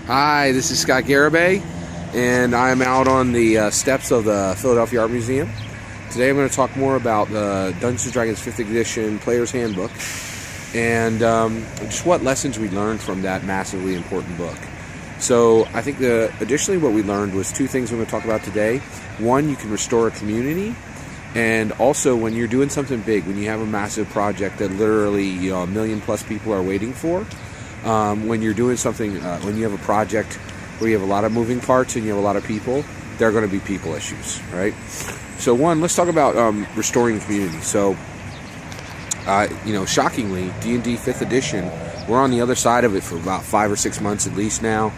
Hi, this is Scott Garibay, and I'm out on the steps of the Philadelphia Art Museum. Today I'm going to talk more about the Dungeons & Dragons 5th Edition Player's Handbook and just what lessons we learned from that massively important book. So I think additionally what we learned was two things we're going to talk about today. One, you can restore a community, and also when you're doing something big, when you have a massive project that literally a million plus people are waiting for, when you're doing something, when you have a project where you have a lot of moving parts and you have a lot of people, there are going to be people issues, right? So one, let's talk about restoring the community. So, shockingly, D&D 5th edition, we're on the other side of it for about 5 or 6 months at least now,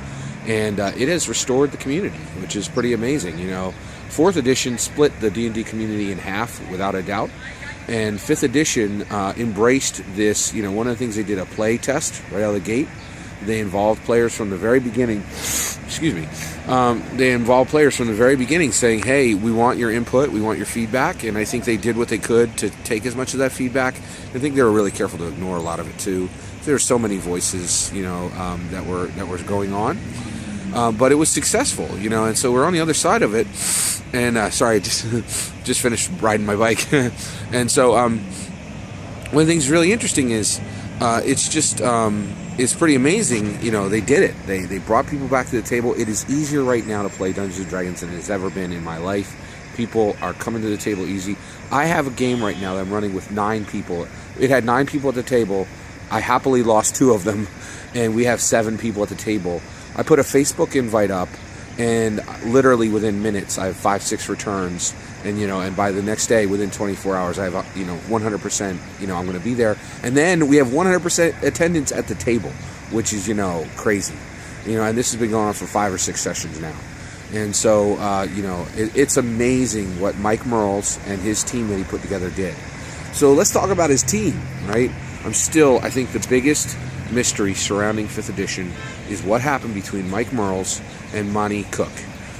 and it has restored the community, which is pretty amazing. 4th edition split the D&D community in half, without a doubt. And 5th edition embraced this, one of the things they did a play test right out of the gate. They involved players from the very beginning, they involved players from the very beginning saying, hey, we want your input, we want your feedback, and I think they did what they could to take as much of that feedback. I think they were really careful to ignore a lot of it too. There were so many voices, that were going on. But it was successful, and so we're on the other side of it. And sorry, I just finished riding my bike. And so one of the things really interesting is it's pretty amazing. They did it. They brought people back to the table. It is easier right now to play Dungeons & Dragons than it has ever been in my life. People are coming to the table easy. I have a game right now that I'm running with 9 people. It had 9 people at the table. I happily lost 2 of them, and we have 7 people at the table. I put a Facebook invite up, and literally within minutes, I have 5-6 returns, and by the next day, within 24 hours, I have 100%. I'm going to be there, and then we have 100% attendance at the table, which is crazy, and this has been going on for 5 or 6 sessions now, and so it's amazing what Mike Mearls and his team that he put together did. So let's talk about his team, right? I think the biggest mystery surrounding 5th edition is what happened between Mike Mearls and Monty Cook,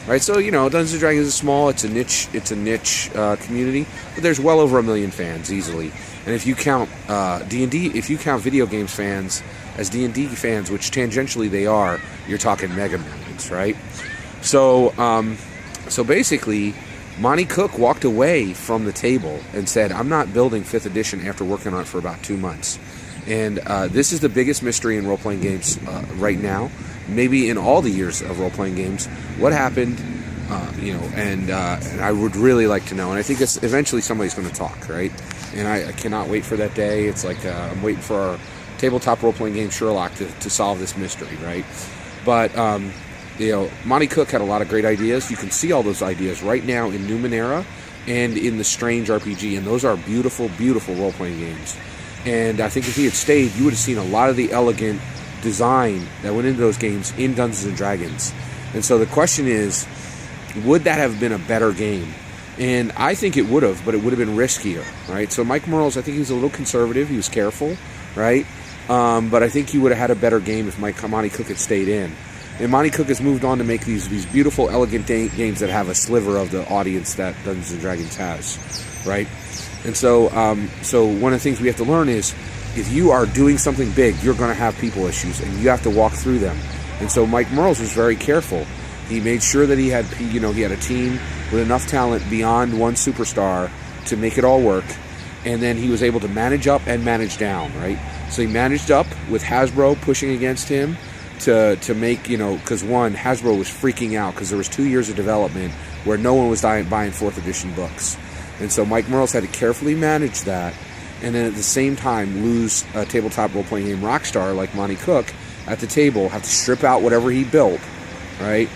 right? So Dungeons & Dragons is small. It's a niche community, but there's well over 1 million fans easily. And if you count D&D, if you count video games fans as D&D fans, which tangentially they are, you're talking mega millions, right? So basically, Monty Cook walked away from the table and said, I'm not building 5th edition after working on it for about 2 months. And this is the biggest mystery in role-playing games right now, maybe in all the years of role-playing games. What happened, and I would really like to know. And I think eventually somebody's going to talk, right? And I cannot wait for that day. It's like I'm waiting for our tabletop role-playing game Sherlock to solve this mystery, right? But, Monty Cook had a lot of great ideas. You can see all those ideas right now in Numenera and in the Strange RPG, and those are beautiful, beautiful role-playing games. And I think if he had stayed, you would have seen a lot of the elegant design that went into those games in Dungeons & Dragons. And so the question is, would that have been a better game? And I think it would have, but it would have been riskier, right? So Mike Mearls, I think he was a little conservative. He was careful, right? But I think he would have had a better game if Monty Cook had stayed in. And Monty Cook has moved on to make these beautiful, elegant games that have a sliver of the audience that Dungeons & Dragons has, right? And so one of the things we have to learn is, if you are doing something big, you're going to have people issues, and you have to walk through them. And so Mike Mearls was very careful. He made sure that he had a team with enough talent beyond one superstar to make it all work. And then he was able to manage up and manage down, right? So he managed up with Hasbro pushing against him to make, because one, Hasbro was freaking out because there was 2 years of development where no one was buying 4th edition books. And so Mike Mearls had to carefully manage that, and then at the same time lose a tabletop role-playing game rock star like Monty Cook at the table, have to strip out whatever he built, right?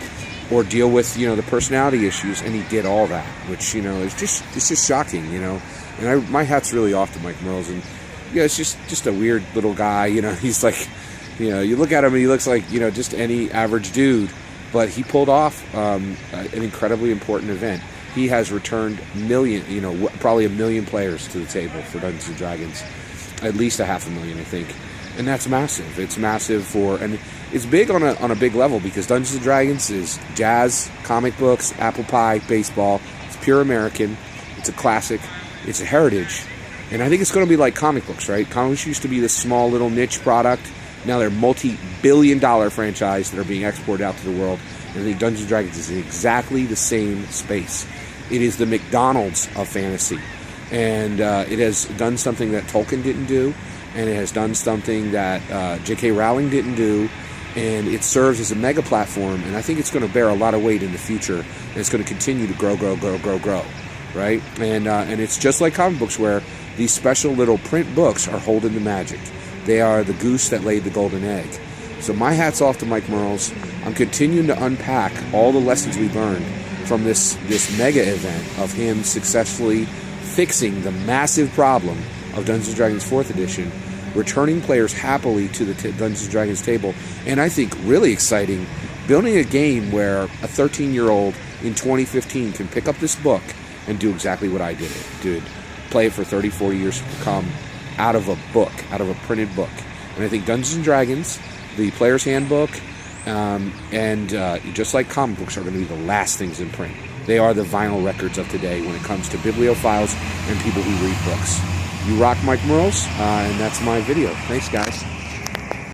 Or deal with, the personality issues, and he did all that, which, it's just shocking, And my hat's really off to Mike Mearls, and, it's just a weird little guy, he's like, you look at him and he looks like, just any average dude, but he pulled off an incredibly important event. He has returned probably 1 million players to the table for Dungeons & Dragons. At least 500,000, I think. And that's massive. It's massive and it's big on a big level, because Dungeons & Dragons is jazz, comic books, apple pie, baseball. It's pure American. It's a classic. It's a heritage. And I think it's going to be like comic books, right? Comic books used to be this small little niche product, Now they're multi-billion-dollar franchise that are being exported out to the world. And I think Dungeons & Dragons is in exactly the same space. It is the McDonald's of fantasy. And it has done something that Tolkien didn't do. And it has done something that J.K. Rowling didn't do. And it serves as a mega platform. And I think it's going to bear a lot of weight in the future. And it's going to continue to grow, right? And it's just like comic books, where these special little print books are holding the magic. They are the goose that laid the golden egg. So my hat's off to Mike Mearls. I'm continuing to unpack all the lessons we learned from this mega event of him successfully fixing the massive problem of Dungeons & Dragons 4th edition, returning players happily to the Dungeons & Dragons table, and I think really exciting, building a game where a 13-year-old in 2015 can pick up this book and do exactly what I did. Play it for 30, 40 years to come out of a book, out of a printed book. And I think Dungeons & Dragons, the Player's Handbook, and just like comic books, are going to be the last things in print. They are the vinyl records of today when it comes to bibliophiles and people who read books. You rock, Mike Mearls, and that's my video. Thanks, guys.